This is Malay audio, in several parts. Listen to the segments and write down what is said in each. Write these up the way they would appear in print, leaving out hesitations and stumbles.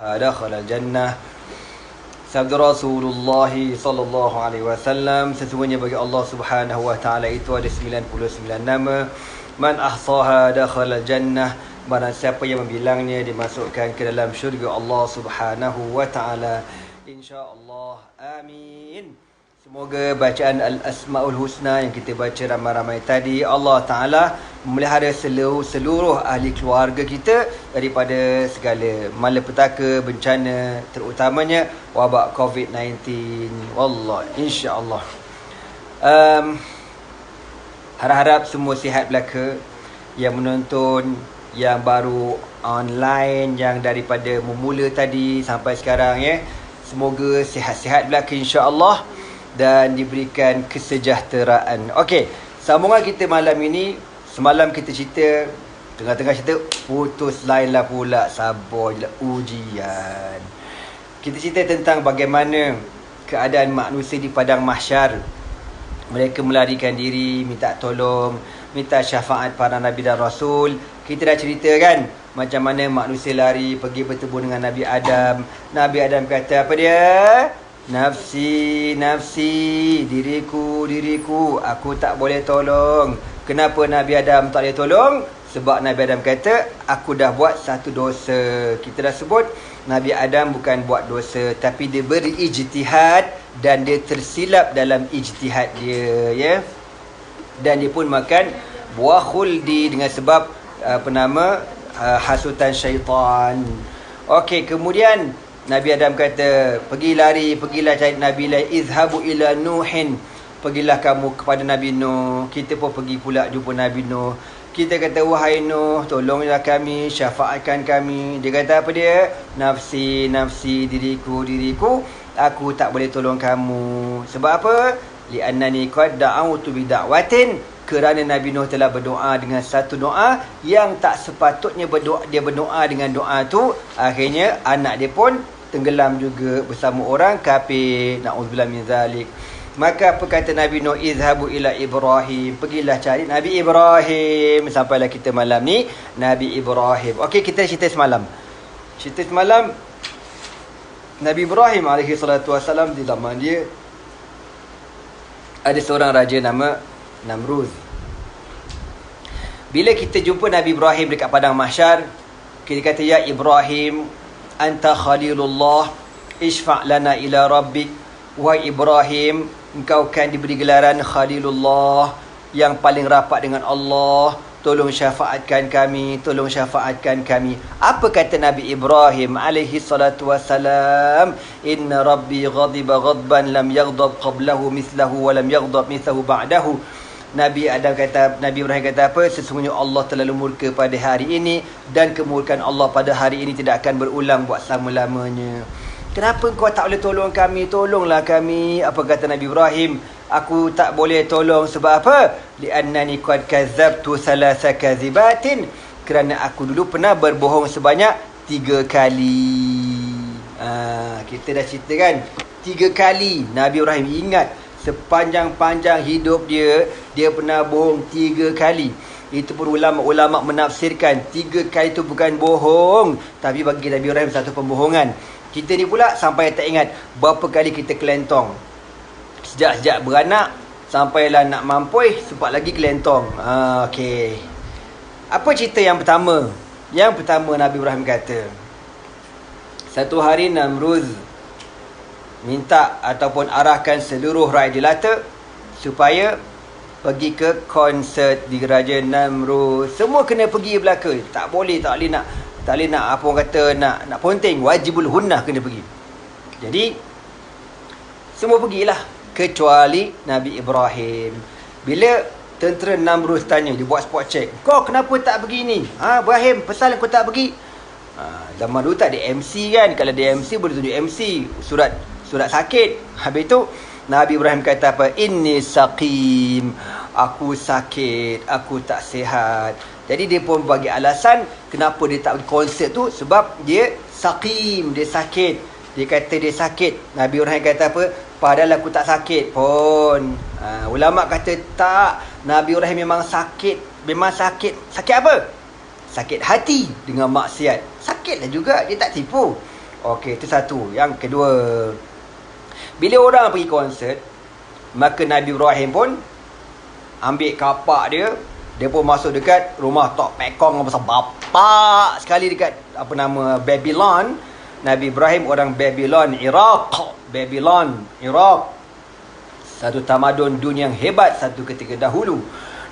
dakhala jannah. Sabda Rasulullah sallallahu alaihi wasallam, sesungguhnya bagi Allah Subhanahu wa taala itu ada 99 nama. Man ahsaha dakhala jannah. Barang siapa yang membilangnya dimasukkan ke dalam syurga Allah Subhanahu wa taala. Insya-Allah. Amin. Semoga bacaan Al-Asmaul Husna yang kita baca ramai-ramai tadi, Allah Ta'ala memelihara seluruh ahli keluarga kita daripada segala malapetaka, bencana, terutamanya wabak COVID-19. Wallah, insya-Allah. Harap-harap semua sihat belaka. Yang menonton, yang baru online, yang daripada memula tadi sampai sekarang, ya. Semoga sihat-sihat belaka, insya-Allah, dan diberikan kesejahteraan. Okey, sambungan kita malam ini. Semalam kita cerita, tengah-tengah cerita putus line lah pula. Sabar je lah, ujian. Kita cerita tentang bagaimana keadaan manusia di padang mahsyar. Mereka melarikan diri, minta tolong, minta syafaat para Nabi dan Rasul. Kita dah cerita kan, macam mana manusia lari pergi bertemu dengan Nabi Adam. Nabi Adam kata apa dia? Nafsi, nafsi, diriku, diriku, aku tak boleh tolong. Kenapa Nabi Adam tak boleh tolong? Sebab Nabi Adam kata, aku dah buat satu dosa. Kita dah sebut, Nabi Adam bukan buat dosa, tapi dia berijtihad dan dia tersilap dalam ijtihad dia, ya. Dan dia pun makan buah khuldi dengan sebab hasutan syaitan. Okey, kemudian Nabi Adam kata, pergilah cari Nabi lain. Izhabu ila Nuhin. Pergilah kamu kepada Nabi Nuh. Kita pun pergi pula jumpa Nabi Nuh. Kita kata, wahai Nuh, tolonglah kami, syafaatkan kami. Dia kata apa dia? Nafsi, nafsi, diriku, diriku, aku tak boleh tolong kamu. Sebab apa? Li'annani qad da'awtu bi da'watin. Kerana Nabi Nuh telah berdoa dengan satu doa yang tak sepatutnya dia berdoa dengan doa tu. Akhirnya anak dia pun tenggelam juga bersama orang kafir. Na'udzubillah min zalik. Maka apa kata Nabi Nuh? Izhabu ila Ibrahim. Pergilah cari Nabi Ibrahim. Sampailah kita malam ni Nabi Ibrahim. Okey, kita cerita semalam. Cerita semalam, Nabi Ibrahim alaihi salatu wasalam, di zaman dia ada seorang raja nama Namrud. Bila kita jumpa Nabi Ibrahim dekat padang mahsyar, kita kata, ya Ibrahim, anta khalilullah, ishfa' lana ila rabbik. Wahai Ibrahim, engkau kan diberi gelaran khalilullah, yang paling rapat dengan Allah. Tolong syafaatkan kami, tolong syafaatkan kami. Apa kata Nabi Ibrahim alaihi salatu wassalam? Inna rabbi ghadiba ghadban lam yaghdab qablahu mislahu wa lam yaghdab mislahu ba'dahu. Nabi Ibrahim kata apa? Sesungguhnya Allah terlalu murka pada hari ini, dan kemurkaan Allah pada hari ini tidak akan berulang buat selama-lamanya. Kenapa kau tak boleh tolong kami? Tolonglah kami. Apa kata Nabi Ibrahim? Aku tak boleh tolong sebab apa? Li'annani qad kadzabtu thalatha kadzibatin. Kerana aku dulu pernah berbohong sebanyak 3 kali. Kita dah cerita kan? 3 kali Nabi Ibrahim ingat. Sepanjang-panjang hidup dia pernah bohong 3 kali. Itu pun ulama' menafsirkan 3 kali itu bukan bohong, tapi bagi Nabi Ibrahim satu pembohongan. Kita ni pula sampai tak ingat berapa kali kita kelentong. Sejak beranak sampailah nak mampus, sempat lagi kelentong. Okey. Apa cerita yang pertama? Yang pertama Nabi Ibrahim kata, satu hari Namrud minta ataupun arahkan seluruh rakyat jelata supaya pergi ke konsert di Kerajaan Namrud. Semua kena pergi belaka. Tak boleh nak apa orang kata, nak ponteng. Wajibul hunnah kena pergi. Jadi semua pergilah kecuali Nabi Ibrahim. Bila tentera Namrud tanya, dia buat spot check, kau kenapa tak pergi ni? Ibrahim, pasal kau tak pergi? Zaman dulu tak ada MC kan. Kalau ada MC boleh tunjuk MC, surat sakit. Habis tu Nabi Ibrahim kata apa? Inni saqim, aku sakit, aku tak sihat. Jadi dia pun bagi alasan kenapa dia tak pergi konsert tu, sebab dia saqim, dia sakit. Dia kata dia sakit. Nabi Ibrahim kata apa? Padahal aku tak sakit pun. Ulama kata tak, Nabi Ibrahim memang sakit. Memang sakit. Sakit apa? Sakit hati dengan maksiat. Sakitlah juga, dia tak tipu. Okey, itu satu. Yang kedua, bila orang pergi konsert, maka Nabi Ibrahim pun ambil kapak dia. Dia pun masuk dekat rumah Tok Pekong yang besar bapak sekali dekat apa nama Babylon. Nabi Ibrahim orang Babylon, Iraq. Babylon, Iraq. Satu tamadun dunia yang hebat satu ketika dahulu.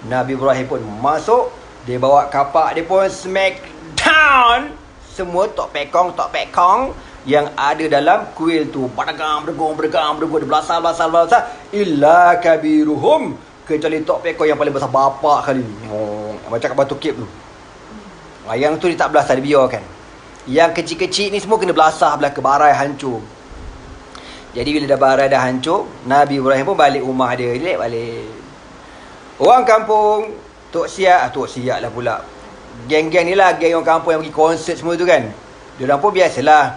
Nabi Ibrahim pun masuk. Dia bawa kapak dia pun smack down semua Tok Pekong yang ada dalam kuil tu. Berdegang, belasah. Illa kabiruhum. Kecuali Tok Pekong yang paling besar bapak kali. Macam kat Batu Cape tu. Yang tu dia tak belasah, dia biarkan. Yang kecil-kecil ni semua kena belasah belah ke barai hancur. Jadi bila dah barai dah hancur, Nabi Ibrahim pun balik rumah dia. Dia balik. Orang kampung, Tok Siak lah pula. Geng-geng ni lah, geng orang kampung yang pergi konsert semua tu kan. Diorang pun biasalah.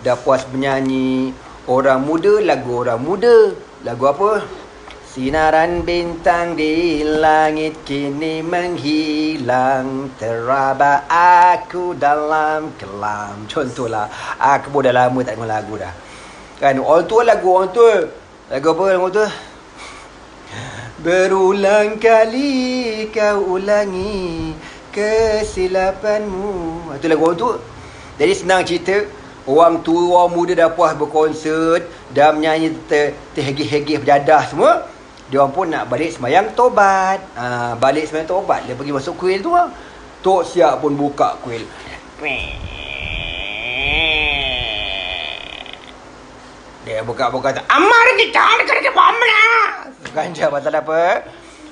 Dah puas menyanyi. Orang muda, lagu orang muda. Lagu apa? Sinaran bintang di langit kini menghilang, teraba aku dalam kelam. Contohlah, aku pun dah lama tak dengar lagu dah. Kan, orang tua lagu orang tua. Lagu apa lagu tu? Berulang kali kau ulangi kesilapanmu. Itu lagu orang tua. Jadi senang cerita, orang tua, orang muda dah puas berkonsert, dah menyanyi terhegih-hegih berjadah semua. Dia orang pun nak balik sembahyang tobat. Balik sembahyang tobat, dia pergi masuk kuil tu lah. Tok Siak pun buka kuil. Dia buka-buka. Amar kita dekat pamla. Ganja pasal apa?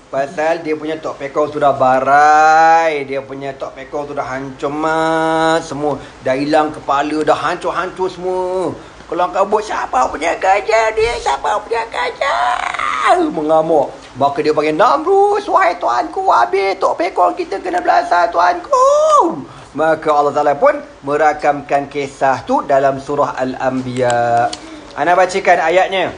Pasal dia punya Tok Pekong tu dah barai. Dia punya Tok Pekong tu dah hancur mas. Semua dah hilang kepala, dah hancur-hancur semua. Kalau kabut, siapa punya gajah dia? Siapa punya gajah? Mengamuk. Maka dia panggil Namrus. Wahai tuanku, habis Tok Pekong kita kena belasah tuanku. Maka Allah Ta'ala pun merakamkan kisah tu dalam surah Al-Anbiya. Ana bacakan ayatnya.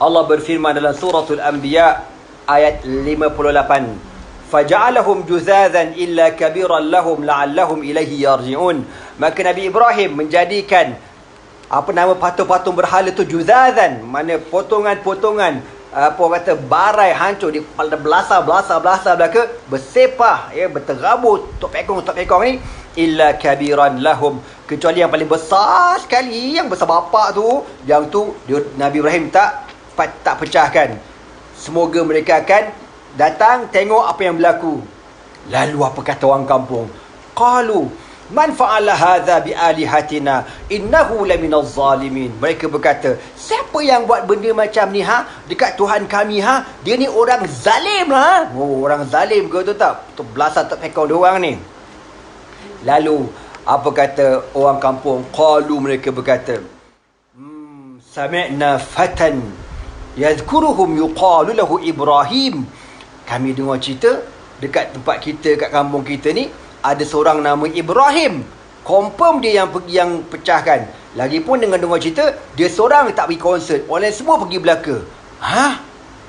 Allah berfirman dalam suratul Anbiya ayat 58. Faja'alahum juzazan illa kabiran lahum la'allahum ilaihi yarji'un. Maka Nabi Ibrahim menjadikan patung-patung berhala tu juzazan, mana potongan-potongan barai hancur di belasah belaka bersepah berterabur Tok Pekong ni, illa kabiran lahum, kecuali yang paling besar sekali, yang besar bapak tu, yang tu Nabi Ibrahim tak pecahkan. Semoga mereka akan datang tengok apa yang berlaku. Lalu apa kata orang kampung? Qalu man fa'ala hadha bi alihatina innahu laminaz zalimin. Mereka berkata, siapa yang buat benda macam ni dekat Tuhan kami dia ni orang zalim lah. Orang zalim ke tu tak? Tu belasah Tok Pekong dia orang ni. Lalu apa kata orang kampung? Qalu, mereka berkata, sami'na fatan yadhkuruhum yuqalu lahu Ibrahim. Kami dengar cerita dekat tempat kita, kat kampung kita ni ada seorang nama Ibrahim. Confirm dia yang pecahkan. Lagipun dengan dengar cerita, dia seorang tak pergi konsert, orang lain semua pergi belaka.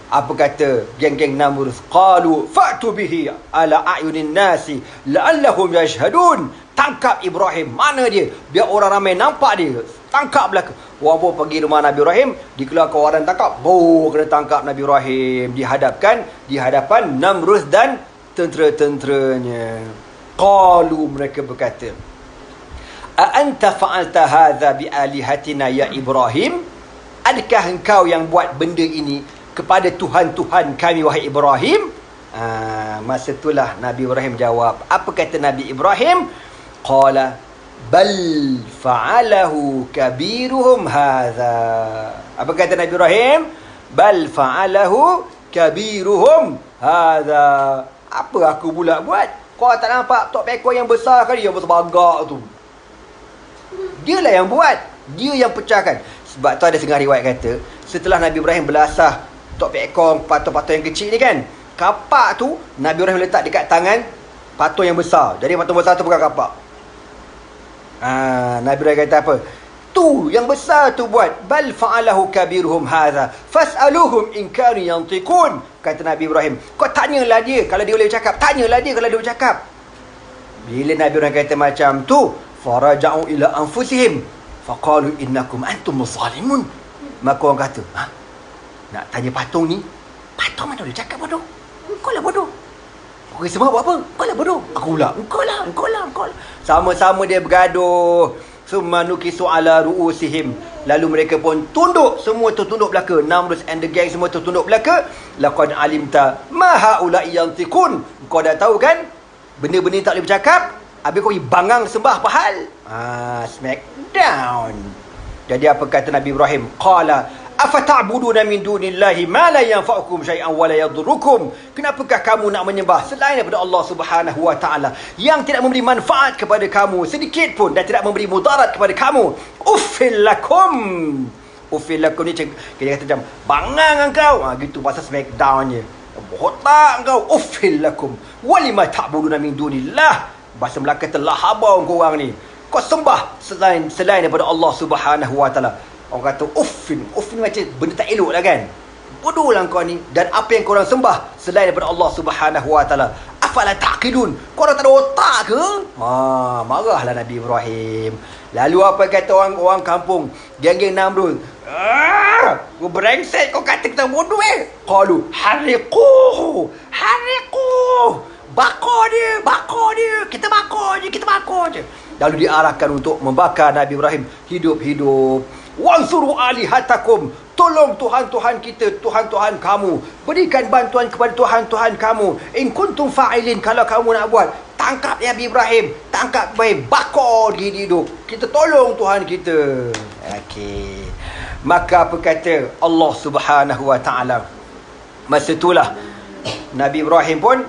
Apa kata geng-geng Namrus? Qalu fa'tu bihi ala a'yunin nasi la'allahum yashhadun. Tangkap Ibrahim. Mana dia? Biar orang ramai nampak dia. Tangkap belaka. Orang pun pergi rumah Nabi Ibrahim, dikeluarkan orang tangkap. Kena tangkap Nabi Ibrahim. Dihadapkan di hadapan Namrus dan tentera-tenteranya. Qalu, mereka berkata, a anta fa'alta hadha bi alihatina ya Ibrahim? Adakah engkau yang buat benda ini kepada Tuhan-Tuhan kami wahai Ibrahim? Masa itulah Nabi Ibrahim jawab. Apa kata Nabi Ibrahim? Qala bal fa'alahu kabiruhum hadha. Apa kata Nabi Ibrahim? Bal fa'alahu kabiruhum hadha. Apa aku pula buat? Kau tak nampak Tok Pekong yang besar kali, yang besar bagak tu? Dialah yang buat. Dia yang pecahkan. Sebab tu ada setengah riwayat kata, setelah Nabi Ibrahim belasah Tok Pekong, patung-patung yang kecil ni kan, kapak tu Nabi Ibrahim letak dekat tangan patung yang besar. Jadi patung besar tu bukan kapak. Nabi Ibrahim kata apa? Tu yang besar tu buat. Bal fa'alahu kabiruhum hadha fas'aluhum in kanu yantiqun. Kata Nabi Ibrahim, kau tanyalah dia kalau dia boleh bercakap. Tanyalah dia kalau dia bercakap. Bila Nabi Ibrahim kata macam tu, faraja'u ila anfusihim, Faqalu innakum antum zalimun. Maka orang kata, nak tanya patung ni, patung mana dia cakap bodoh? Engkau lah bodoh. Orang semua buat apa? Engkau lah bodoh. Aku pula, engkau lah. Sama-sama dia bergaduh. Summa nukisu ala ru'usihim. Lalu mereka pun tunduk. Semua tertunduk belaka. Namrus and the gang semua tertunduk belaka. Laqad alimta ma haula'i yantiqun. Kau dah tahu kan? Benda-benda tak boleh bercakap. Habis kau pergi bangang sembah apa hal? Smack down. Jadi apa kata Nabi Ibrahim? Qala afata'buduna min dunillahi ma la yanfa'ukum syai'an wa la yadhurrukum. Kenapakah kamu nak menyembah selain daripada Allah Subhanahu wa taala yang tidak memberi manfaat kepada kamu sedikit pun dan tidak memberi mudarat kepada kamu? Uffil lakum. Uffil lakum ni kita kata macam bangang engkau. Gitu bahasa smackdownnya. Botak engkau. Uffil lakum. Walima ta'buduna min dunillah. Bahasa Melaka telah habau kau orang ni. Kau sembah selain daripada Allah Subhanahu wa taala. Orang kata uffin macam benda tak elok lah kan. Bodoh lah kau ni. Dan apa yang korang sembah selain daripada Allah Subhanahu wa taala. Afala taqilun. Korang tak ada otak ke? Marahlah Nabi Ibrahim. Lalu apa kata orang kampung, geng-geng Namrud? Kau brengsek, kau kata kita bodoh Qalu hariquhu. Bakar dia. Kita bakar je. Lalu diarahkan untuk membakar Nabi Ibrahim hidup-hidup. Wansuru alihatakum. Tolong Tuhan-Tuhan kita, Tuhan-Tuhan kamu. Berikan bantuan kepada Tuhan-Tuhan kamu. In kuntum fa'ilin. Kalau kamu nak buat, tangkap Nabi Ibrahim. Tangkap baik, bakar dia hidup. Kita tolong Tuhan kita. Okey. Maka apa kata Allah Subhanahu wa taala? Masa itulah Nabi Ibrahim pun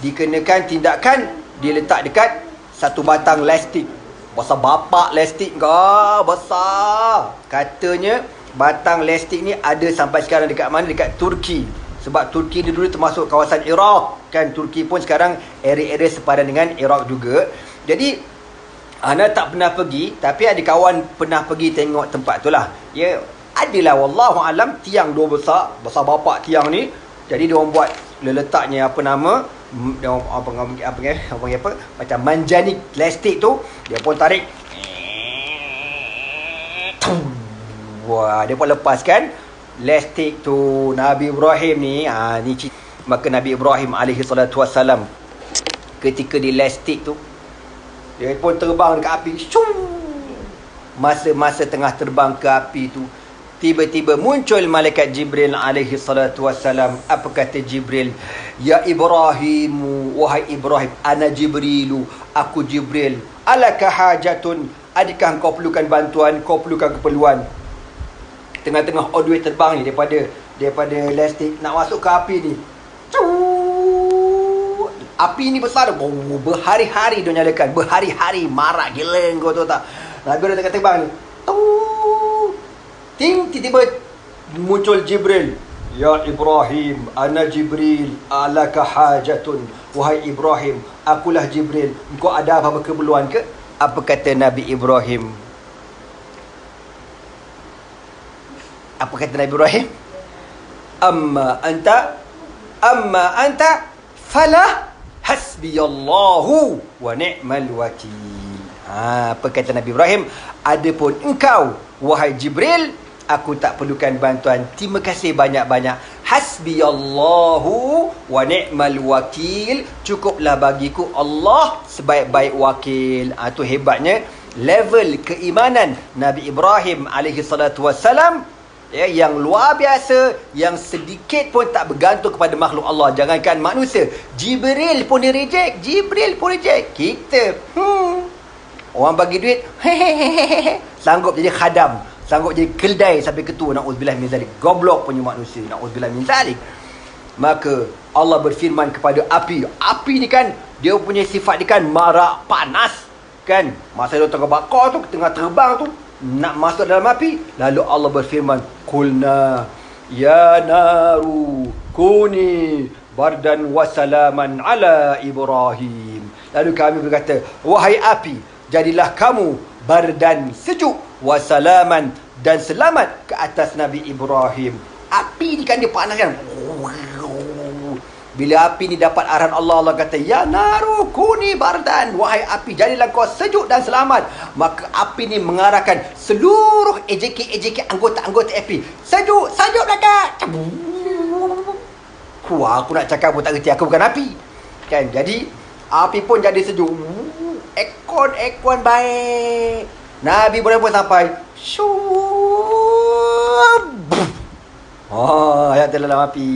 dikenakan tindakan, dia letak dekat satu batang lastik. Besar bapak lastik kau, besar. Katanya batang lastik ni ada sampai sekarang dekat mana? Dekat Turki. Sebab Turki ni dulu termasuk kawasan Iraq kan. Turki pun sekarang area-area sepadan dengan Iraq juga. Jadi ana tak pernah pergi, tapi ada kawan pernah pergi tengok tempat tu lah. Ya, adalah wallahu alam tiang dua besar bapak tiang ni. Jadi dia orang buat letaknya apa nama? Apa macam manjanik plastik tu, dia pun tarik. Wah, dia pun lepaskan plastik tu. Nabi Ibrahim ni ni maka Nabi Ibrahim alaihi salatu wassalam ketika di plastik tu, dia pun terbang dekat api. Masa tengah terbang ke api tu, tiba-tiba muncul malaikat Jibril alaihi salatu wassalam. Apa kata Jibril? Ya Ibrahim, wahai Ibrahim, ana Jibrilu, aku Jibril. Alaka hajatun, adakah kau perlukan bantuan, kau perlukan keperluan? Tengah-tengah all the way terbang ni daripada plastik nak masuk ke api ni. Api ni besar, berhari-hari dia nyalakan, berhari-hari, marak gila kau tahu tak. Nabi dah tengah terbang ni. Tiba-tiba muncul Jibril. Ya Ibrahim, ana Jibril, alaka hajatun. Wahai Ibrahim, akulah Jibril. Engkau ada apa-apa keperluan ke? Apa kata Nabi Ibrahim? Apa kata Nabi Ibrahim? Amma anta fala hasbiyallahu wa ni'mal wakil. Apa kata Nabi Ibrahim? Adapun engkau, wahai Jibril, aku tak perlukan bantuan. Terima kasih banyak-banyak. Hasbiyallahu wa ni'mal wakil. Cukuplah bagiku Allah sebaik-baik wakil. Itu hebatnya level keimanan Nabi Ibrahim alaihi salatu wassalam, yang luar biasa, yang sedikit pun tak bergantung kepada makhluk Allah. Jangankan manusia, Jibril pun dia reject. Kita orang bagi duit, sanggup jadi khadam, sanggup jadi keldai sampai ketua. Na'udzubillah min zalik. Goblok punya manusia. Na'udzubillah min zalik. Maka Allah berfirman kepada api. Api ni kan, dia punya sifat dia kan marak, panas kan. Masa dia tengah bakar tu, tengah terbang tu, nak masuk dalam api, lalu Allah berfirman, kulna ya naru kuni bardan wa salaman ala Ibrahim. Lalu kami berkata, wahai api, jadilah kamu bardan, sejuk, wa salaman, dan selamat ke atas Nabi Ibrahim. Api ni kan dia panas kan. Bila api ni dapat arahan Allah, Allah kata, ya naru kuni bardan, wahai api, jadilah kau sejuk dan selamat. Maka api ni mengarahkan seluruh ejeki anggota-anggota api, sejuk belakang. Wah, aku nak cakap pun tak kerti, aku bukan api. Kan? Jadi api pun jadi sejuk. Ekon baik. Nabi Ibrahim pun sampai. Yang dalam api.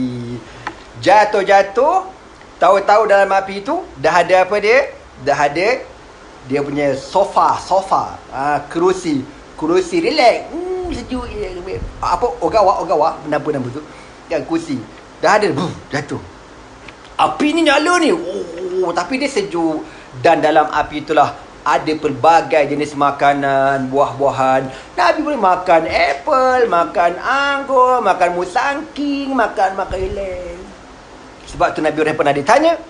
Jatuh. Tahu-tahu dalam api itu dah ada apa dia? Dah ada dia punya sofa. Kerusi relax. Sejuk. Apa? Ogawa. Nama tu. Yang kursi. Dah ada. Jatuh. Api ni nyala ni. Tapi dia sejuk. Dan dalam api itulah ada pelbagai jenis makanan, buah-buahan. Nabi boleh makan apple, makan anggur, makan musangking, makan ilaih. Sebab tu Nabi Ibrahim pernah ditanya,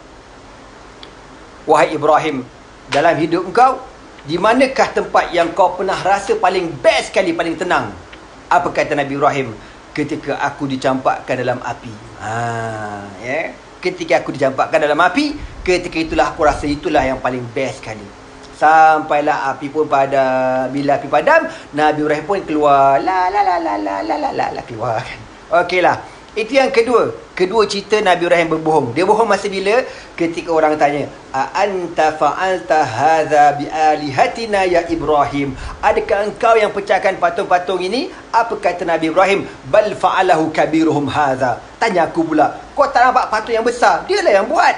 wahai Ibrahim, dalam hidup engkau, di manakah tempat yang kau pernah rasa paling best sekali, paling tenang? Apa kata Nabi Ibrahim? Ketika aku dicampakkan dalam api. Ketika aku dicampakkan dalam api, ketika itulah aku rasa itulah yang paling best sekali. Sampailah api pun padam. Bila api padam, Nabi Ibrahim pun keluar. Keluar kan. Okeylah. Itu yang kedua. Kedua cerita Nabi Ibrahim berbohong. Dia bohong masa bila? Ketika orang tanya, "A anta fa'alta hadza bi alihatina ya Ibrahim?" Adakah engkau yang pecahkan patung-patung ini? Apa kata Nabi Ibrahim? "Bal fa'alahu kabiruhum hadza." Tanya aku pula, kau tak nampak patung yang besar? Dialah yang buat.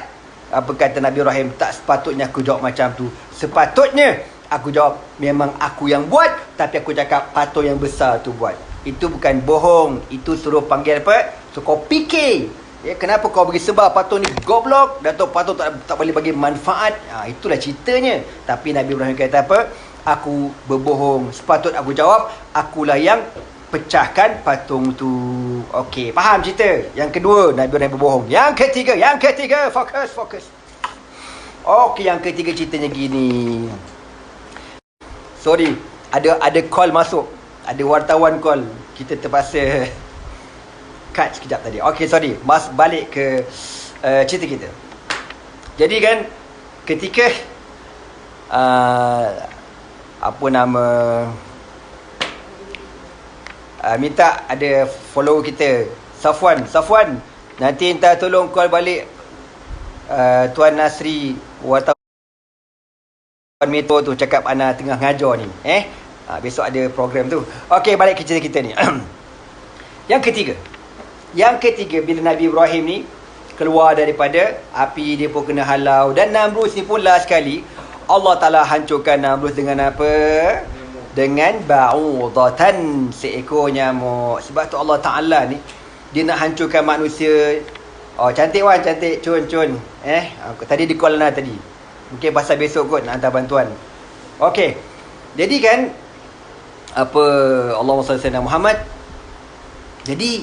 Apa kata Nabi Ibrahim? Tak sepatutnya aku jawab macam tu. Sepatutnya aku jawab, memang aku yang buat, tapi aku cakap patung yang besar tu buat. Itu bukan bohong. Itu suruh panggil apa? So kau fikir. Kenapa kau bagi sebar patung ni goblok? Datuk patung tak boleh bagi manfaat. Itulah ceritanya. Tapi Nabi Ibrahim kata apa? Aku berbohong. Sepatut aku jawab, akulah yang pecahkan patung tu. Okey, faham cerita? Yang kedua, Nabi Ibrahim berbohong. Yang ketiga, fokus. Okey, yang ketiga ceritanya gini. Sorry, ada call masuk. Ada wartawan call. Kita terpaksa cut sekejap tadi. Okey, sorry. Balik ke cerita kita. Jadi kan, ketika minta ada follow kita, Safwan, nanti minta tolong call balik Tuan Nasri, wartawan Metro tu, cakap Ana tengah ngajar ni. Besok ada program tu. Okey, balik ke cerita kita ni. Yang ketiga, bila Nabi Ibrahim ni keluar daripada api, dia pun kena halau. Dan Namrus ni pun last sekali Allah Ta'ala hancurkan Namrus dengan apa? Dengan ba'udatan, seekor nyamuk. Sebab tu Allah Ta'ala ni, dia nak hancurkan manusia. Cantik Wan, cantik. Cun. Tadi di call Ana tadi. Mungkin pasal besok kot nak hantar bantuan. Okey. Jadi kan, Allahumma salli ala Muhammad. Jadi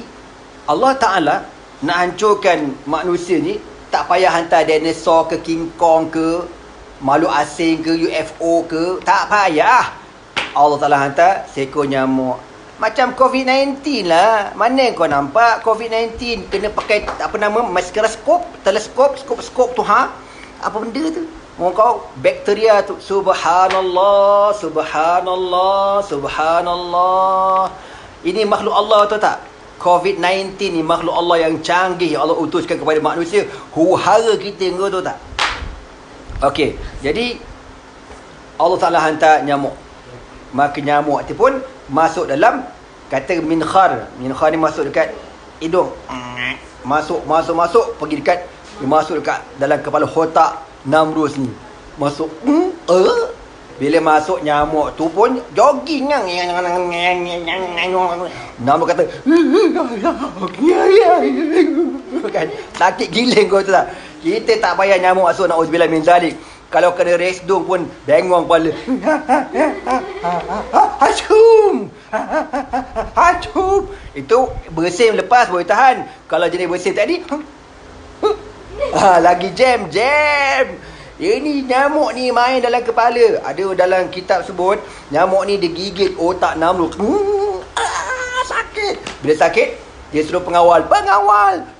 Allah Ta'ala nak hancurkan manusia ni, tak payah hantar dinosaur ke, King Kong ke, makhluk asing ke, UFO ke, tak payah. Allah Ta'ala hantar seekor nyamuk. Macam COVID-19 lah. Mana kau nampak COVID-19? Kena pakai mikroskop, teleskop tu. Apa benda tu? Kau bakteria tu. Subhanallah. Ini makhluk Allah tu tak? COVID-19 ni makhluk Allah yang canggih, Allah utuskan kepada manusia. Huru-hara kita, kau tahu tak? Okey, jadi Allah Ta'ala hantar nyamuk. Maka nyamuk tu pun masuk dalam, kata minkhar. Minkhar ni masuk dekat hidung. Masuk, pergi dekat, masuk dekat dalam kepala otak Namrus ni. Masuk. Bila masuk nyamuk tu pun jogging kan. Namrus kata, kan sakit gila kau tu tak. Kita tak payah nyamuk masuk, na'udzubillah min zalik. Kalau kena resdung pun bengong kepala. Hacum. Itu bersin lepas boleh tahan. Kalau jenis bersin tadi, lagi jam. Ini nyamuk ni main dalam kepala. Ada dalam kitab sebut, nyamuk ni dia gigit otak Namrus. Sakit. Bila sakit, dia suruh pengawal,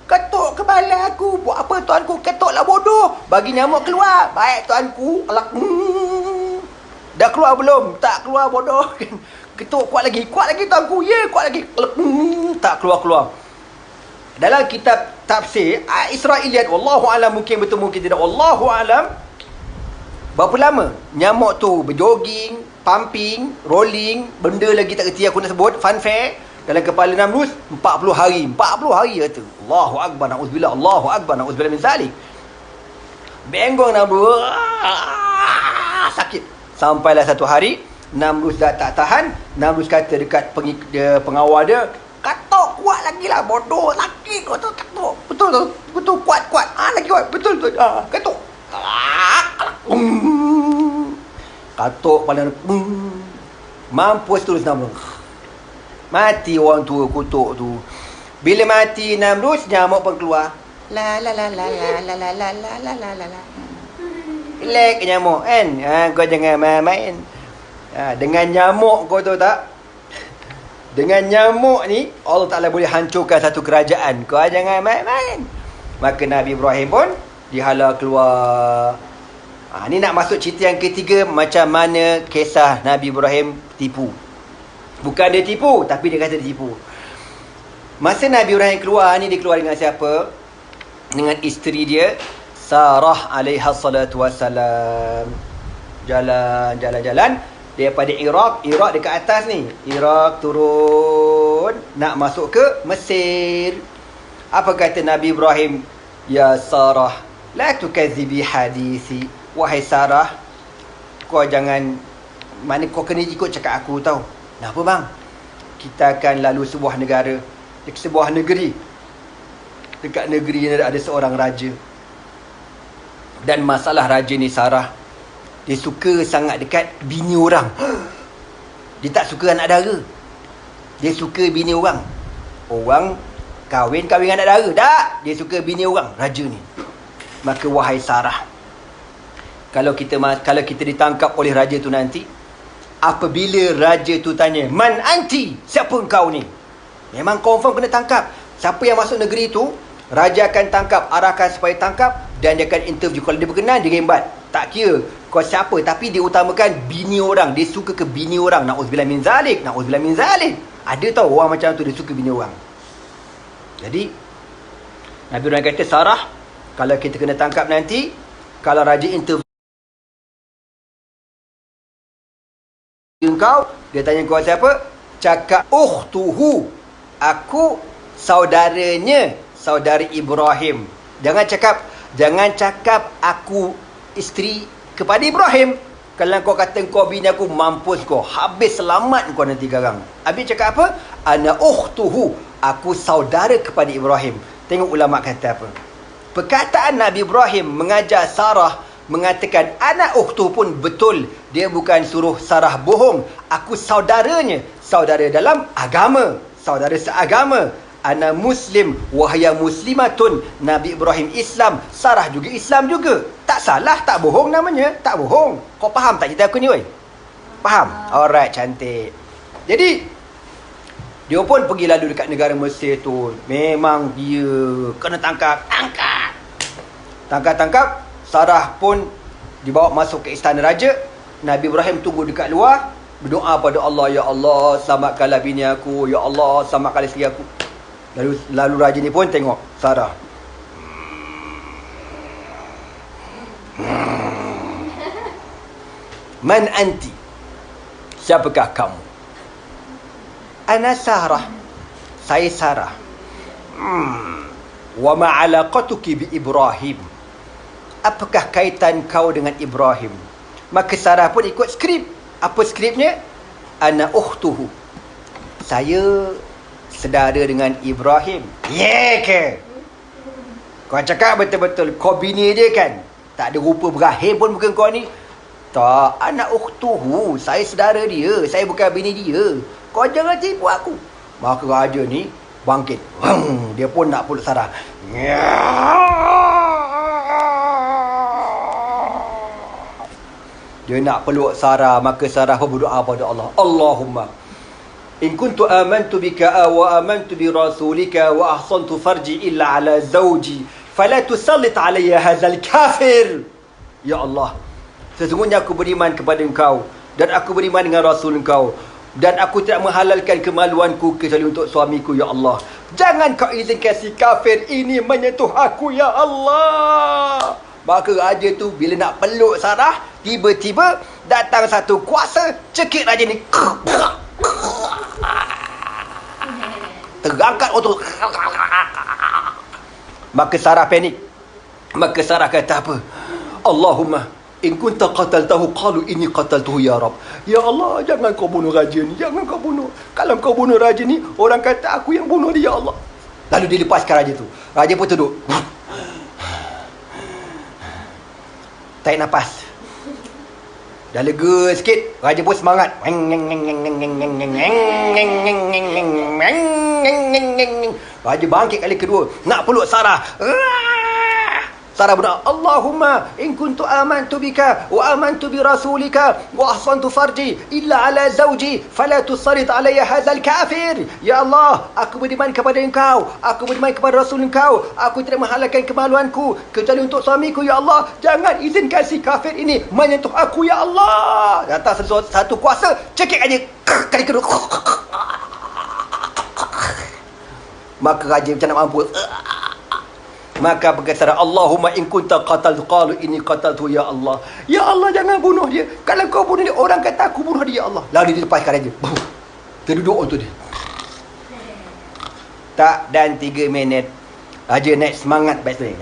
ketuk kepala aku. Buat apa tuanku? Ketuklah bodoh. Bagi nyamuk keluar. Baik tuanku. Alak. Dah keluar belum? Tak keluar bodoh. Ketuk kuat lagi tuanku. Kuat lagi. Alak. Tak keluar. Dalam kitab tafsir Israiliyat, wallahu alam, mungkin betul mungkin tidak, wallahu alam, berapa lama nyamuk tu berjoging, pumping, rolling, benda lagi tak kerti aku nak sebut, fun fact, dalam kepala Namrus 40 hari. 40 hari kata. Allahu akbar, na'udzubillah, Allahu akbar, na'udzubillah min zalik. Bengong Namrus, sakit. Sampailah satu hari Namrus dah tak tahan. Namrus kata dekat pengawal dia, katuk kuat lagi lah, bodoh, sakit, betul katuk, betul kuat, lagi kuat, betul, katuk, katuk pada mampus terus Namrus. Mati orang tua kutuk tu. Bila mati Namrus, nyamuk pun keluar. La la la la la la la la la la la la. Relax nyamuk kan. Kau jangan main-main. Dengan nyamuk kau tahu tak? Dengan nyamuk ni Allah Ta'ala boleh hancurkan satu kerajaan. Kau jangan main-main. Maka Nabi Ibrahim pun dihala keluar. Ni nak masuk cerita yang ketiga, macam mana kisah Nabi Ibrahim tipu. Bukan dia tipu, tapi dia kata dia tipu. Masa Nabi Ibrahim keluar ni, dia keluar dengan siapa? Dengan isteri dia, Sarah alaiha salatu wassalam. Jalan. Daripada Iraq dekat atas ni. Iraq turun, nak masuk ke Mesir. Apa kata Nabi Ibrahim? Ya Sarah, la tukadzibi hadisi. Wahai Sarah, kau jangan, mana kau kena ikut cakap aku tau. Kenapa bang? Kita akan lalu sebuah negara, sebuah negeri. Dekat negeri ni ada seorang raja. Dan masalah raja ni Sarah, dia suka sangat dekat bini orang. Dia tak suka anak dara. Dia suka bini orang. Orang kahwin anak dara. Tak, dia suka bini orang, raja ni. Maka wahai Sarah, kalau kita ditangkap oleh raja tu nanti, apabila raja tu tanya, man anti, siapa engkau ni? Memang confirm kena tangkap. Siapa yang masuk negeri tu, raja akan tangkap, arahkan supaya tangkap, dan dia akan interview. Kalau dia berkenan, dia rembat. Tak kira kau siapa, tapi dia utamakan bini orang. Dia suka ke bini orang. Na'udzubillah min zalik, na'udzubillah min zalik. Ada tau orang macam tu, dia suka bini orang. Jadi Nabi Ibrahim kata, Sarah, kalau kita kena tangkap nanti, kalau raja interview engkau, dia tanya kau siapa? Cakap ukhtuhu, aku saudaranya, saudari Ibrahim. Jangan cakap aku isteri kepada Ibrahim. Kalau kau kata kau bini aku, mampus kau, habis, selamat kau nanti garang. Habis cakap apa? Ana ukhtuhu, aku saudara kepada Ibrahim. Tengok ulama kata apa. Perkataan Nabi Ibrahim mengajar Sarah, mengatakan anak ukhtu pun betul. Dia bukan suruh Sarah bohong. Aku saudaranya, saudara dalam agama, saudara seagama. Ana muslim wahya muslimatun. Nabi Ibrahim Islam, Sarah juga Islam juga. Tak salah, tak bohong namanya, tak bohong. Kau faham tak cerita aku ni, oi? Faham? Alright, cantik. Jadi dia pun pergi lalu dekat negara Mesir tu. Memang dia kena tangkap. Sarah pun dibawa masuk ke istana raja. Nabi Ibrahim tunggu dekat luar, berdoa pada Allah, ya Allah, selamatkanlah bini aku, ya Allah, selamatkanlah isteri aku. Lalu raja ni pun tengok Sarah. Man anti, siapakah kamu? Ana Sarah, saya Sarah. Wa ma alaqatuki bi Ibrahim, apakah kaitan kau dengan Ibrahim? Maka Sarah pun ikut skrip. Apa skripnya? Ana ukhtuhu, saya sedara dengan Ibrahim. Ke? Kau cakap betul-betul kau bini dia kan? Tak ada rupa berakhir pun bukan kau ni. Tak, ana ukhtuhu, saya sedara dia, saya bukan bini dia. Kau jangan tipu aku. Maka raja ni bangkit. Dia pun nak peluk Sarah. Dia nak peluk Sarah. Maka Sarah pun berdoa pada Allah, Allahumma In kuntu amantu bika wa amantu bi rasulika wa ahsantu farji illa ala zawji fala tusallit alayya hadzal kafir. Ya Allah, sesungguhnya aku beriman kepada engkau dan aku beriman dengan rasul engkau dan aku tidak menghalalkan kemaluanku kecuali untuk suamiku. Ya Allah, jangan kau izinkan si kafir ini menyentuh aku. Ya Allah. Maka raja tu bila nak peluk Sarah, tiba-tiba datang satu kuasa cekik raja ni. Terangkat otot. Maka Sarah panik. Maka Sarah kata apa? Allahumma in kunta qataltahu qalu inni qataltuhu ya Rab. Ya Allah, jangan kau bunuh raja ni. Jangan kau bunuh. Kalau kau bunuh raja ni, orang kata aku yang bunuh dia, ya Allah. Lalu dilepaskan raja tu. Raja pun duduk. Tarik nafas. Dah lega sikit, raja pun semangat. Raja bangkit kali kedua, nak peluk Sarah. Sarah berdoa, Allahumma in kuntu amantu bika wa amantu bi rasulika wa ahsantu farji illa ala zawji fala tusarit alayya hadzal kafir. Ya Allah, aku beriman kepada engkau, aku beriman kepada rasul engkau, aku tidak menghalalkan kemaluanku kecuali untuk suamiku. Ya Allah, jangan izinkan si kafir ini menyentuh aku. Ya Allah. Datang satu kuasa, cekik aja kali kedua. Maka raja macam nak mampu. Maka berkata, Allahumma in kunta qataltu qalu inni qataltu ya Allah. Ya Allah, jangan bunuh dia. Kalau kau bunuh dia, orang kata aku bunuh dia, ya Allah. Lalu dilepaskan raja. Terduduk untuk dia. Tak dan 3 minit, raja naik semangat baik sekali.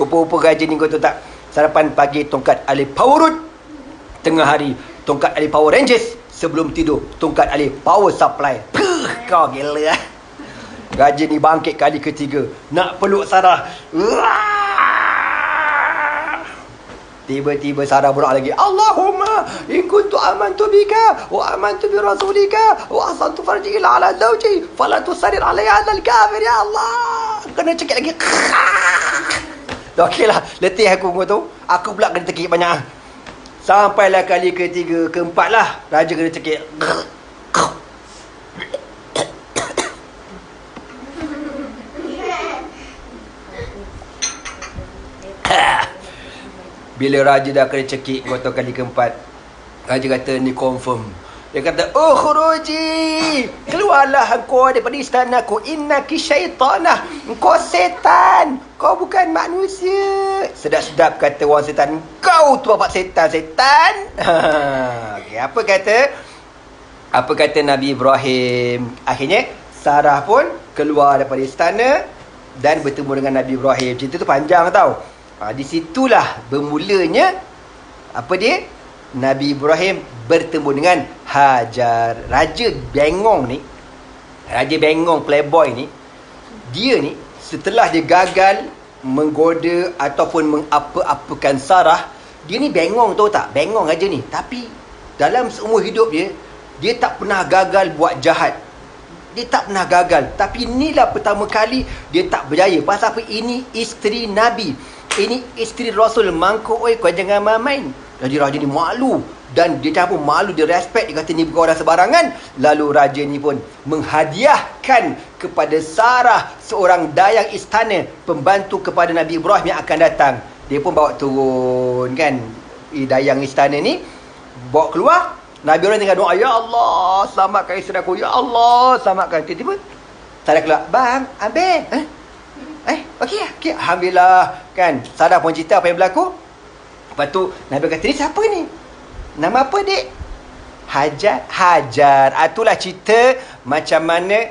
Rupa-rupa raja ni kau tahu tak? Sarapan pagi tongkat alih power root. Tengah hari tongkat alih Power Rangers. Sebelum tidur tongkat alih power supply. Kau gila. Raja ni bangkit kali ketiga, nak peluk Sarah. Tiba-tiba Sarah berdoa lagi, Allahumma in kuntu amantu bika wa amantu bi rasulika wa ahsantu farji ila ala zawji fala tusarir alayya hadzal kafir. Ya Allah, kena cekik lagi. Okeylah, letih aku kau tu. Aku pula kena cekik banyak. Sampailah kali ketiga, keempat lah, raja kena cekik. Bila raja dah kena cekik kotor kali keempat, raja kata ni confirm. Dia kata, ukhruji, keluarlah engkau daripada istanaku, innaki syaitanah, engkau setan, kau bukan manusia. Sedap-sedap kata orang setan, kau tu bapak setan. Okay, apa kata Nabi Ibrahim? Akhirnya Sarah pun keluar daripada istana dan bertemu dengan Nabi Ibrahim. Cerita tu panjang tau. Di situlah bermulanya apa dia? Nabi Ibrahim bertemu dengan Hajar. Raja bengong playboy ni, dia ni setelah dia gagal menggoda ataupun mengapa-apakan Sarah, dia ni bengong, tahu tak? Bengong raja ni. Tapi dalam seumur hidup dia, dia tak pernah gagal buat jahat. Dia tak pernah gagal. Tapi inilah pertama kali dia tak berjaya. Pasal apa? Ini isteri Nabi, ini isteri Rasul. Mangkuk, oi, kau jangan main-main. Jadi raja ni malu. Dan dia campur malu, dia respect. Dia kata ni bukan orang sebarangan. Lalu raja ni pun menghadiahkan kepada Sarah seorang dayang istana, pembantu kepada Nabi Ibrahim yang akan datang. Dia pun bawa turun kan, dayang istana ni, bawa keluar. Nabi Ibrahim tengah doa, Ya Allah, selamatkan isteri aku. Ya Allah, selamatkan. Tiba-tiba Sarah keluar, bang, ambil. Okey, alhamdulillah kan. Sarah pun cerita apa yang berlaku. Lepas tu Nabi kata, ni siapa ni? Nama apa dek? Hajar. Itulah cerita macam mana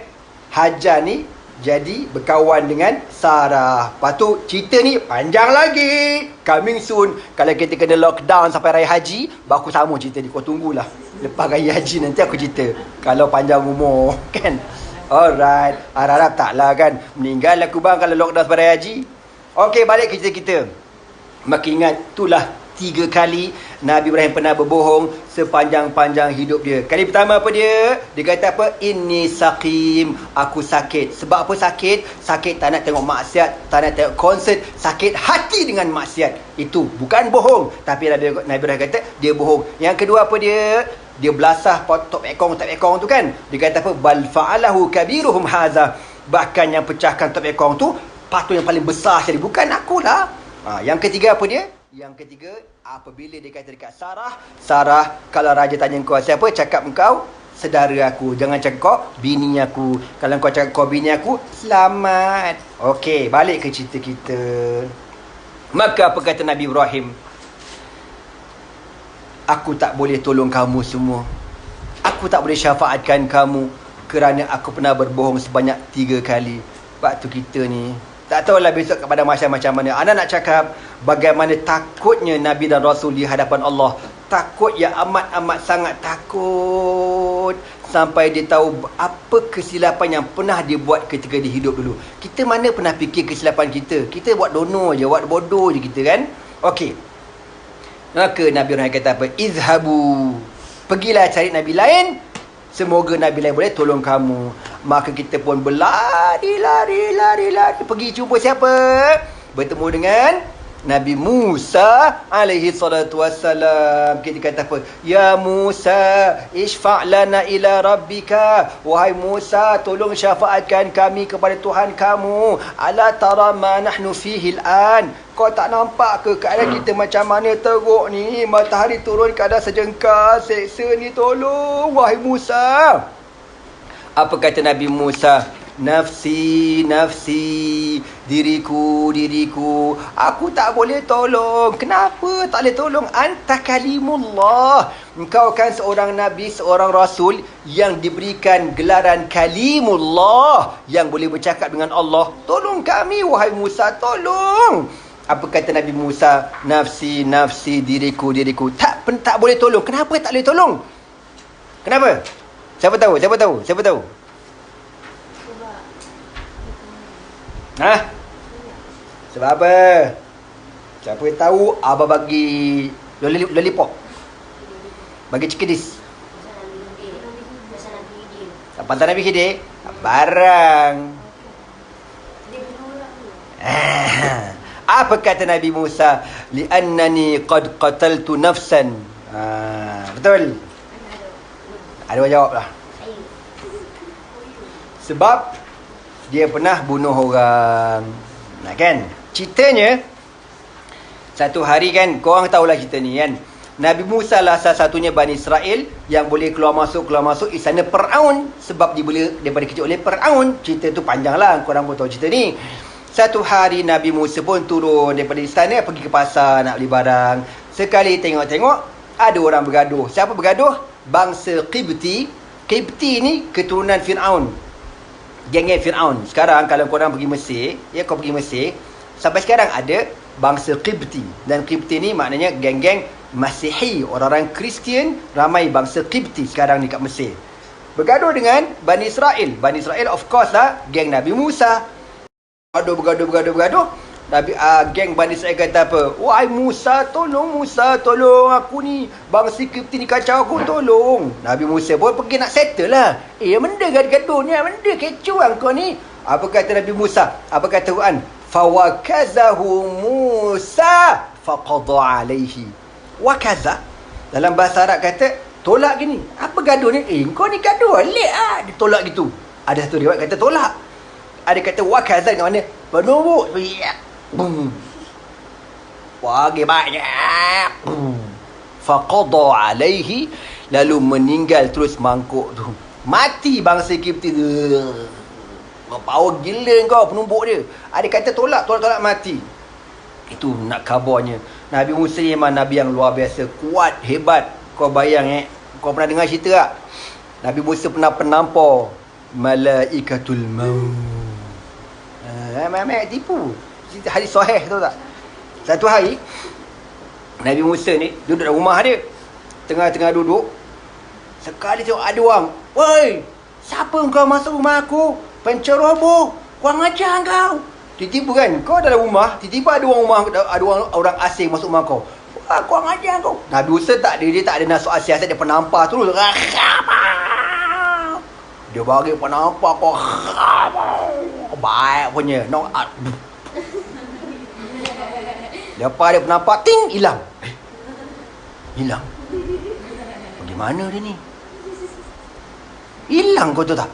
Hajar ni jadi berkawan dengan Sarah. Lepas tu cerita ni panjang lagi. Coming soon. Kalau kita kena lockdown sampai Raya Haji, baru aku sama cerita ni. Kau tunggulah. Lepas Raya Haji nanti aku cerita. Kalau panjang umur kan. Alright. Harap-harap taklah kan. Meninggal aku bang kalau lockdown sampai Raya Haji. Okey, balik ke cerita kita. Maka ingat, itulah 3 kali Nabi Ibrahim pernah berbohong sepanjang-panjang hidup dia. Kali pertama apa dia? Dia kata apa? Inni saqim, aku sakit. Sebab apa sakit? Sakit tak nak tengok maksiat, tak nak tengok konsert, sakit hati dengan maksiat. Itu bukan bohong, tapi Nabi Ibrahim kata dia bohong. Yang kedua apa dia? Dia belasah top ekong tu kan. Dia kata apa? Bal fa'alahu kabiruhum hadza. Bahkan yang pecahkan top ekong tu patung yang paling besar sekali, bukan akulah. Yang ketiga apa dia? Yang ketiga, apabila dia kata dekat Sarah, kalau raja tanya kau siapa, cakap engkau saudara aku. Jangan cakap kau bini aku. Kalau kau cakap kau bini aku, selamat. Okey, balik ke cerita kita. Maka apa kata Nabi Ibrahim? Aku tak boleh tolong kamu semua. Aku tak boleh syafaatkan kamu kerana aku pernah berbohong sebanyak 3 kali. Sebab tu kita ni tak tahulah besok kepada macam mana. Ana nak cakap bagaimana takutnya Nabi dan Rasul di hadapan Allah. Takut yang amat sangat takut. Sampai dia tahu apa kesilapan yang pernah dia buat ketika dia hidup dulu. Kita mana pernah fikir kesilapan kita? Kita buat dono je, buat bodoh je kita kan? Okey. Maka Nabi Ibrahim kata apa? Izhabu. Pergilah cari Nabi lain. Semoga Nabi lain boleh tolong kamu. Maka kita pun berlari. Pergi jumpa siapa? Bertemu dengan Nabi Musa alaihi salatu wassalam. Kita kata apa? Ya Musa, isfa' lana ila rabbika. Wahai Musa, tolong syafaatkan kami kepada Tuhan kamu. Ala tara ma nahnu fihi al-an. Kau tak nampak ke keadaan kita macam mana teruk ni? Matahari turun keadaan sejengkal, seksa ni, tolong wahai Musa. Apa kata Nabi Musa? Nafsi, diriku, aku tak boleh tolong. Kenapa tak boleh tolong? Anta kalimullah. Engkau kan seorang Nabi, seorang Rasul yang diberikan gelaran kalimullah, yang boleh bercakap dengan Allah. Tolong kami wahai Musa, tolong. Apa kata Nabi Musa? Nafsi, diriku. Tak boleh tolong. Kenapa tak boleh tolong? Kenapa? Siapa tahu? Sebab apa? Siapa tahu abang bagi lollipop. Bagi cikedis. Pantai Nabi Khidir. Barang. Apa kata Nabi Musa? Li'annani qad qataltu nafsan. Betul? Ada orang jawab lah. Sebab dia pernah bunuh orang. Nah kan? Ceritanya, satu hari kan, korang tahulah cerita ni kan. Nabi Musa lah salah satunya Bani Israel yang boleh keluar masuk istana Fir'aun. Sebab dia boleh daripada kecil oleh Fir'aun. Cerita tu panjang lah, korang pun tahu cerita ni. Satu hari Nabi Musa pun turun daripada istana, pergi ke pasar nak beli barang. Sekali tengok-tengok, ada orang bergaduh. Siapa bergaduh? Bangsa Qibti. Qibti ni keturunan Fir'aun. Geng-geng Fir'aun. Sekarang kalau korang pergi Mesir, kau pergi Mesir, sampai sekarang ada bangsa Qibti. Dan Qibti ni maknanya geng-geng Masihi, orang-orang Kristian, ramai bangsa Qibti sekarang dekat Mesir. Bergaduh dengan Bani Israel. Bani Israel of course lah geng Nabi Musa. Bergaduh. Geng Bani Israel kata apa? Wahai Musa, tolong aku ni. Bangsa Qibti ni kacau aku, tolong. Nabi Musa pun pergi nak settle lah. Benda gaduh ni, benda kecoh kau ni. Apa kata Nabi Musa? Apa kata Quran? Fawakazahu Musa faqadha alaihi. Wakaza dalam bahasa Arab kata tolak gini. Apa gaduh ni? Kau ni gaduh alik ah. Dia tolak gitu. Ada satu riwayat kata tolak. Ada kata wakaza dengan mana? Penumbuk. Wagi banyak. Faqadha alaihi, lalu meninggal terus mangkuk tu. Mati bangsa Qibti tu. Power gila kau penumbuk dia. Ada kata tolak mati. Itu nak kabarnya. Nabi Musa memang Nabi yang luar biasa, kuat, hebat. Kau bayang kau pernah dengar cerita tak? Nabi Musa pernah penampar Malaikatul Maut. Memang tipu. Cerita hadis sahih tu tak? Satu hari Nabi Musa ni duduk dalam rumah dia. Tengah-tengah duduk, sekali tengok ada orang. Woi, siapa kau masuk rumah aku? Penceroboh, kurang ajar kau. Tiba-tiba kan, kau dalam rumah, tiba-tiba ada orang asing masuk rumah kau. Aku ajar kau. Nabi Musa tak dia tak ada nasihat siasat, dia penampar terus. Dia bagi penampar kau. Baik punya. Lepas dia penampar, ting, hilang. Hilang. Di mana dia ni? Hilang kau tu tak?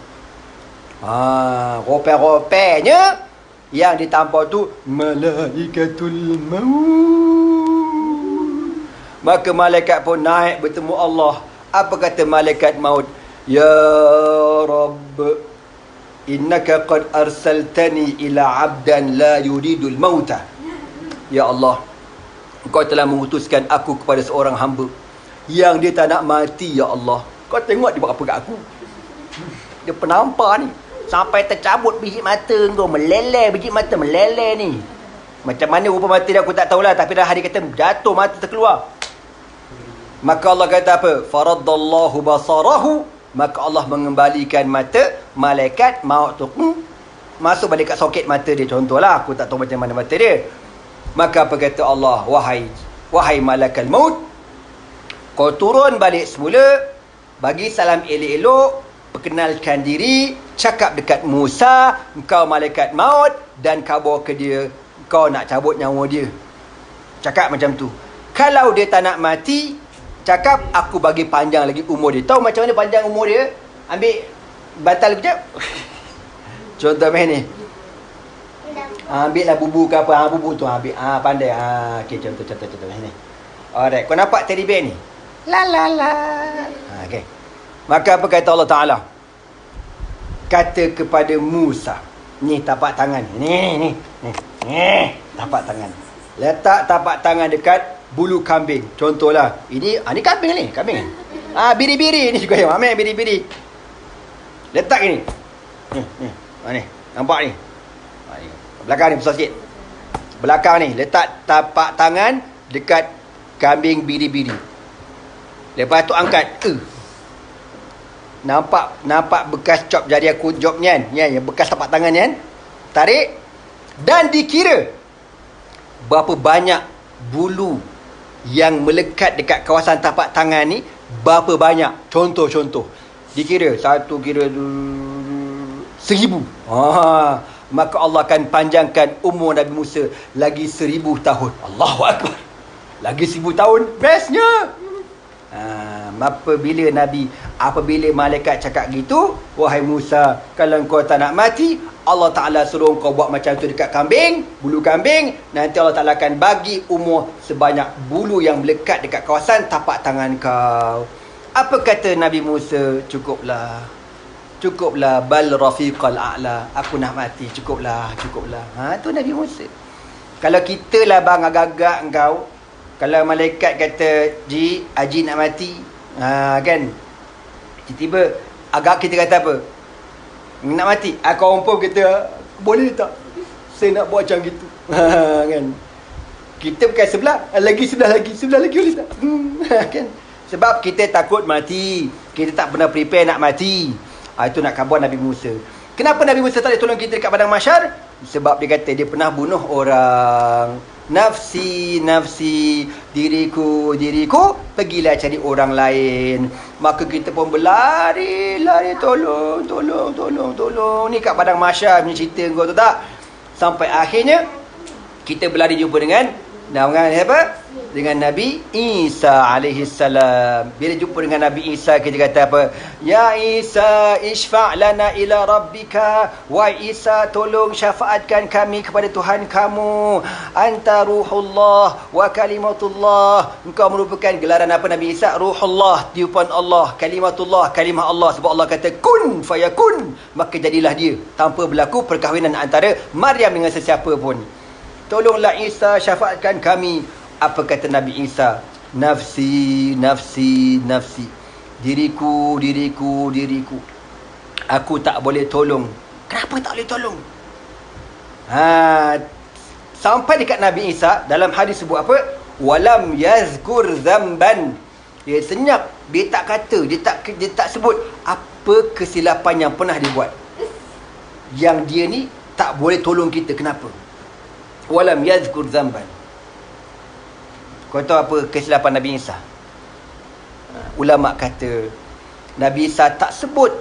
Rope-ropenya yang ditampar tu malaikatul maut. Maka malaikat pun naik bertemu Allah. Apa kata malaikat maut? Ya Rabb, innaka qad arsaltani ila abdan la yuridul mauta. Ya Allah, Engkau telah mengutuskan aku kepada seorang hamba yang dia tak nak mati, ya Allah. Kau tengok dia buat apa kat aku. Dia penampar ni sampai tercabut biji mata kau, meleleh biji mata, meleleh ni. Macam mana rupa mata dia aku tak tahulah, tapi dah hari kata jatuh mata terkeluar. Maka Allah kata apa? Faraddallahu basarahu. Maka Allah mengembalikan mata malaikat maut tu. Masuk balik kat soket mata dia, contohlah. Aku tak tahu macam mana mata dia. Maka apa kata Allah? Wahai malaikat maut, kau turun balik semula, bagi salam elok-elok, perkenalkan diri, cakap dekat Musa, engkau malaikat maut, dan khabar ke dia, kau nak cabut nyawa dia. Cakap macam tu. Kalau dia tak nak mati, cakap aku bagi panjang lagi umur dia. Tahu macam mana panjang umur dia? Ambil bantal kejap. Contoh main ni. Ambil lah bubu ke apa. Bubu tu ambil. Pandai. Okey, contoh ni. Alright, kau nampak teddy bear ni? La la la. Okey. Maka apa kata Allah Ta'ala? Kata kepada Musa, ni tapak tangan. Ni. Tapak tangan. Letak tapak tangan dekat bulu kambing. Contohlah. Ini kambing ni. Kambing. Biri-biri ni juga. Ambil biri-biri. Letak ni. Ni. Nampak ni? Belakang ni besar sikit. Belakang ni. Letak tapak tangan dekat kambing biri-biri. Lepas tu angkat. Nampak bekas cop jari aku job ni kan? Yang bekas tapak tangan ni kan? Tarik. Dan dikira berapa banyak bulu yang melekat dekat kawasan tapak tangan ni. Berapa banyak. Contoh. Dikira. 1 kira 1000. Maka Allah akan panjangkan umur Nabi Musa lagi 1000 tahun. Allahu Akbar. Lagi 1000 tahun. Bestnya. Apabila malaikat cakap gitu, wahai Musa, kalau kau tak nak mati, Allah Ta'ala suruh kau buat macam tu dekat kambing, bulu kambing. Nanti Allah Ta'ala akan bagi umur sebanyak bulu yang melekat dekat kawasan tapak tangan kau. Apa kata Nabi Musa? Cukuplah, bal rafiqal a'la. Aku nak mati, cukuplah. Tu Nabi Musa. Kalau kita lah bang agak-agak engkau, kalau malaikat kata, Haji nak mati, kan, tiba-tiba agak kita kata apa? Nak mati. Kau umpam kata, boleh tak saya nak buat macam gitu? Kan, kita bukan sebelah lagi boleh tak? Kan, sebab kita takut mati, kita tak pernah prepare nak mati. Itu nak khabar Nabi Musa. Kenapa Nabi Musa tak boleh tolong kita dekat padang mahsyar? Sebab dia kata dia pernah bunuh orang. Nafsi, diriku, pergilah cari orang lain. Maka kita pun berlari, tolong. Ni kat padang mahsyar punya cerita kau tu tak? Sampai akhirnya kita berlari jumpa dengan siapa? Dengan Nabi Isa alaihi salam. Bila jumpa dengan Nabi Isa, kita kata apa? Ya Isa, ishfa' lana ila rabbika. Wahai Isa, tolong syafaatkan kami kepada Tuhan kamu. Anta ruhullah wa kalimatullah. Engkau merupakan gelaran apa Nabi Isa? Ruhullah, tiupan Allah. Kalimatullah, kalimah Allah. Sebab Allah kata kun fayakun, maka jadilah dia, tanpa berlaku perkahwinan antara Maryam dengan sesiapa pun. Tolonglah Isa, syafaatkan kami. Apa kata Nabi Isa? Nafsi. Diriku. Aku tak boleh tolong. Kenapa tak boleh tolong? Sampai dekat Nabi Isa, dalam hadis sebut apa? Walam yazkur zamban. Dia senyap. Dia tak kata, dia tak sebut apa kesilapan yang pernah dia buat, yang dia ni tak boleh tolong kita. Kenapa? Walam yazkur zamban. Kau tahu apa kesilapan Nabi Isa? Ulama kata Nabi Isa tak sebut,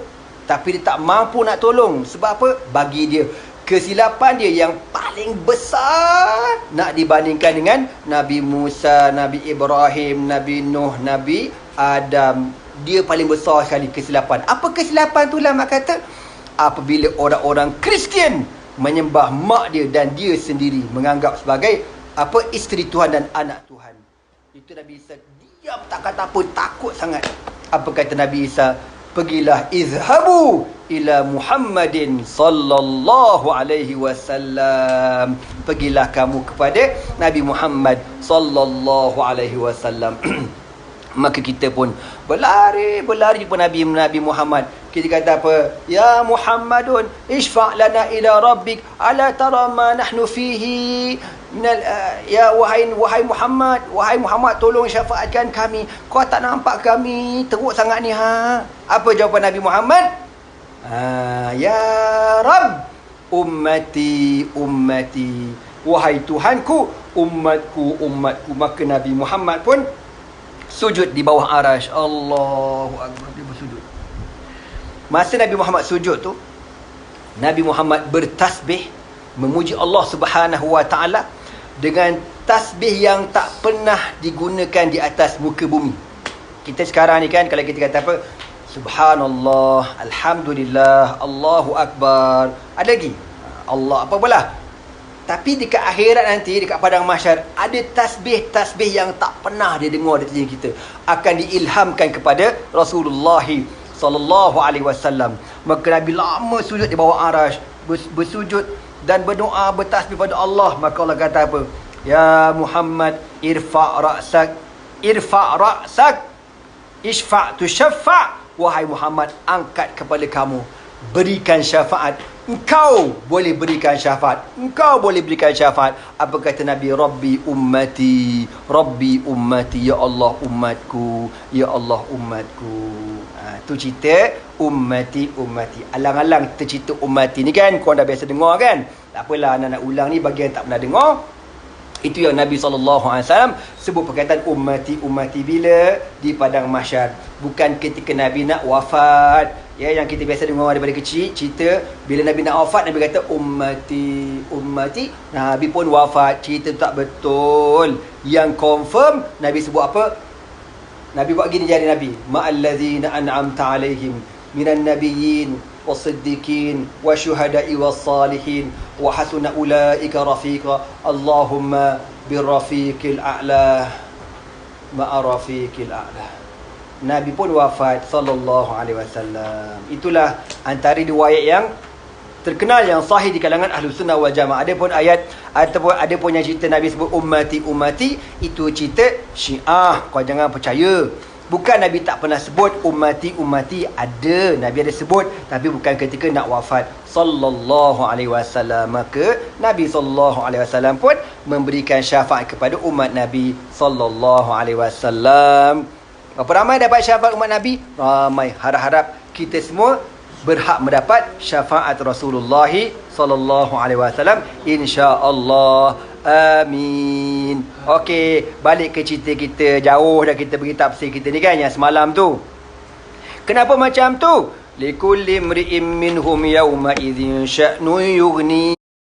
tapi dia tak mampu nak tolong. Sebab apa? Bagi dia kesilapan dia yang paling besar nak dibandingkan dengan Nabi Musa, Nabi Ibrahim, Nabi Nuh, Nabi Adam. Dia paling besar sekali kesilapan. Apa kesilapan tu? Ulama kata apabila orang-orang Kristian menyembah mak dia dan dia sendiri menganggap sebagai isteri Tuhan dan anak Tuhan. Itu Nabi Isa diam, tak kata apa, takut sangat. Apa kata Nabi Isa? Pergilah, izhabu ila Muhammadin sallallahu alaihi wasallam. Pergilah kamu kepada Nabi Muhammad sallallahu alaihi wasallam. Maka kita pun berlari jumpa Nabi Muhammad. Kita kata apa? Ya Muhammadun, ishfa' lana ila rabbik, ala tara ma nahnu fihi minal wahai Muhammad, tolong syafaatkan kami. Kau tak nampak kami teruk sangat ni ha? Apa jawapan Nabi Muhammad? Ya Rabb, ummati. Wahai Tuhanku, umatku. Maka Nabi Muhammad pun sujud di bawah arasy. Allahu Akbar, dia bersujud. Masa Nabi Muhammad sujud tu, Nabi Muhammad bertasbih memuji Allah Subhanahu wa taala dengan tasbih yang tak pernah digunakan di atas muka bumi. Kita sekarang ni kan, kalau kita kata apa? Subhanallah, alhamdulillah, Allahu Akbar. Ada lagi? Allah apa pula? Tapi dekat akhirat nanti, dekat padang mahsyar, ada tasbih-tasbih yang tak pernah dia dengar dari telinga kita, akan diilhamkan kepada Rasulullah sallallahu alaihi wasallam. Maka Nabi lama sujud di bawah arasy, bersujud dan berdoa, bertasbih pada Allah. Maka Allah kata apa? Ya Muhammad, irfa' ra'sak ishfa' tushaffa'. Wahai Muhammad, angkat kepala kamu, berikan syafaat. Engkau boleh berikan syafaat. Apa kata Nabi? Rabbi ummati. Ya Allah umatku. Tu cerita ummati. Alang-alang tercerita ummati ni kan, korang dah biasa dengar kan? Tak apalah, nak ulang ni bagi yang tak pernah dengar. Itu yang Nabi SAW sebut perkataan ummati bila di padang mahsyar. Bukan ketika Nabi nak wafat. Ya, yang kita biasa dengar daripada kecil, cerita bila Nabi nak wafat, Nabi kata ummati. Nabi pun wafat. Cerita tu tak betul. Yang confirm Nabi sebut apa? Nabi buat gini jari Nabi. Ma'allazina an'amta alaihim minan nabiyyin wasiddiqin wasyuhada'i wassalihin wa hasuna ulaika rafiqa. Allahumma birrafiqil a'la ma'a rafiqil a'la. Nabi pun wafat sallallahu alaihi wasallam. Itulah antara riwayat yang terkenal, yang sahih di kalangan Ahlus Sunnah wal Jamaah. Ada pun ayat ataupun ada pun yang cerita Nabi sebut ummati, itu cerita Syiah. Kau jangan percaya. Bukan Nabi tak pernah sebut ummati. Ada, Nabi ada sebut, tapi bukan ketika nak wafat sallallahu alaihi wasallam. Maka Nabi sallallahu alaihi wasallam pun memberikan syafaat kepada umat Nabi sallallahu alaihi wasallam. Berapa ramai dapat syafaat umat Nabi? Ramai. Harap-harap kita semua berhak mendapat syafaat Rasulullah sallallahu alaihi wasallam, insya-Allah. Amin. Okey, balik ke cerita kita. Jauh dah kita bagi tafsir kita ni kan, yang semalam tu. Kenapa macam tu? Likulli mri'in minhum yawma idzin sya'nu yughni.